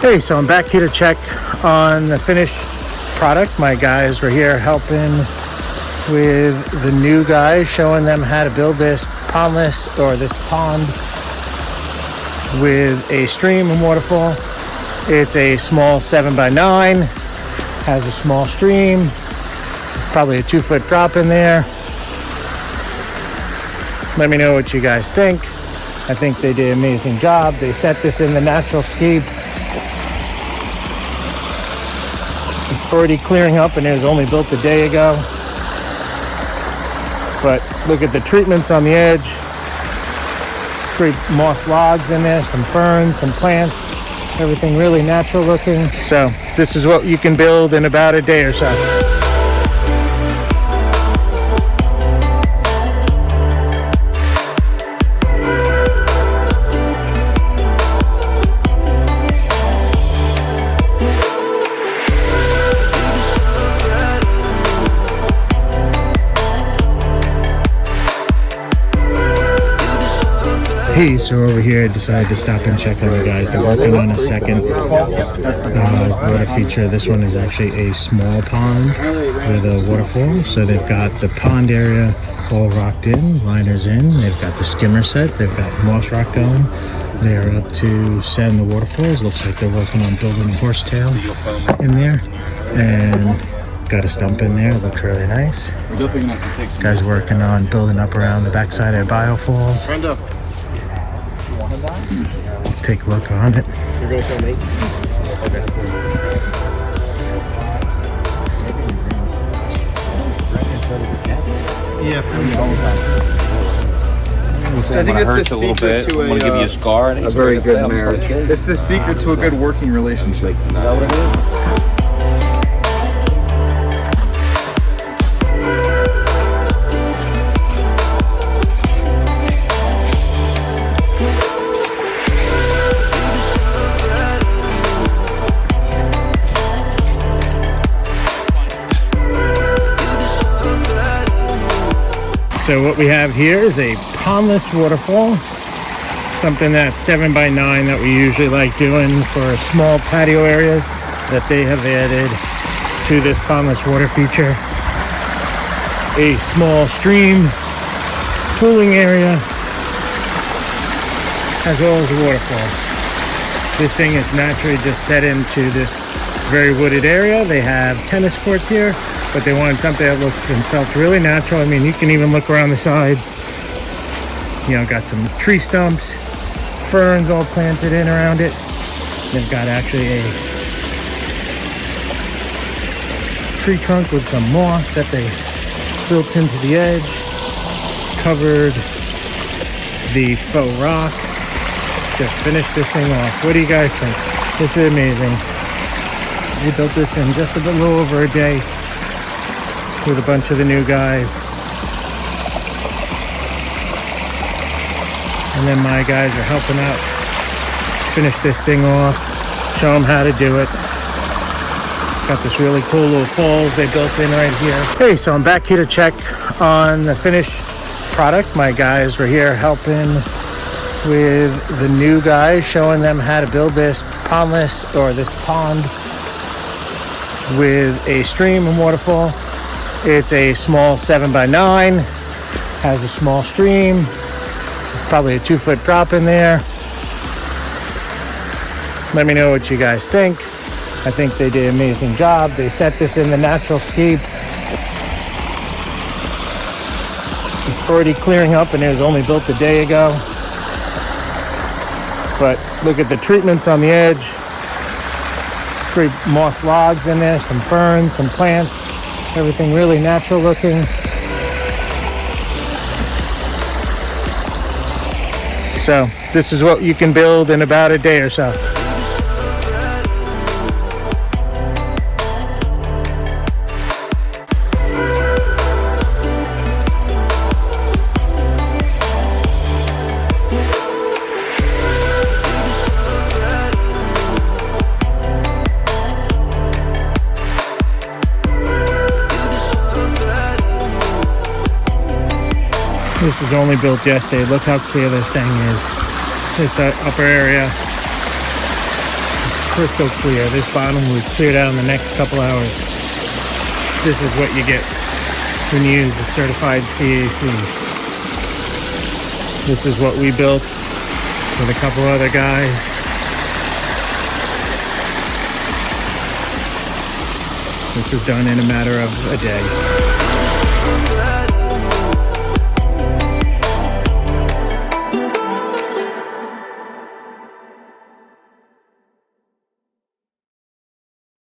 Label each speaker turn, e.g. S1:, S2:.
S1: Hey, so I'm back here to check on the finished product. My guys were here helping with the new guys, showing them how to build this pondless, or this pond with a stream and waterfall. It's a small 7x9, has a small stream, probably a 2-foot drop in there. Let me know what you guys think. I think they did an amazing job. They set this in the natural scape. It's already clearing up, and it was only built a day ago. But look at the treatments on the edge. Great moss logs in there, some ferns, some plants, everything really natural looking. So this is what you can build in about a day or so. Hey, so over here I decided to stop and check on the guys. They're working on a second water feature. This one is actually a small pond with a waterfall. So they've got the pond area all rocked in, liners in. They've got the skimmer set. They've got moss rock going. They're up to send the waterfalls. Looks like they're working on building a horsetail in there. And got a stump in there. Looks really nice. Guys working on building up around the backside of Biofalls. Let's take a look on it. You're going to film 8? Okay.
S2: Yeah,
S3: I think it's the secret to
S4: want to give you a scar.
S3: A very good marriage.
S2: It's the secret to a good working relationship.
S4: Is that what it is?
S1: So what we have here is a pondless waterfall, something that's 7x9 that we usually like doing for small patio areas that they have added to this pondless water feature. A small stream, pooling area, as well as a waterfall. This thing is naturally just set into this very wooded area. They have tennis courts here, but they wanted something that looked and felt really natural. I mean, you can even look around the sides. You know, got some tree stumps, ferns all planted in around it. They've got actually a tree trunk with some moss that they built into the edge, covered the faux rock. Just finished this thing off. What do you guys think? This is amazing. We built this in just a little over a day with a bunch of the new guys. And then my guys are helping out finish this thing off, show them how to do it. Got this really cool little falls they built in right here. Hey, so I'm back here to check on the finished product. My guys were here helping with the new guys, showing them how to build this pondless, or this pond with a stream and waterfall. It's a small 7x9, has a small stream, probably a 2-foot drop in there. Let me know what you guys think. I think they did an amazing job. They set this in the natural scape. It's already clearing up, and it was only built a day ago. But look at the treatments on the edge. Great moss logs in there, some ferns, some plants, everything really natural looking. So this is what you can build in about a day or so. This was only built yesterday. Look how clear this thing is. This upper area is crystal clear. This bottom will clear down in the next couple hours. This is what you get when you use a certified CAC. This is what we built with a couple other guys. This was done in a matter of a day.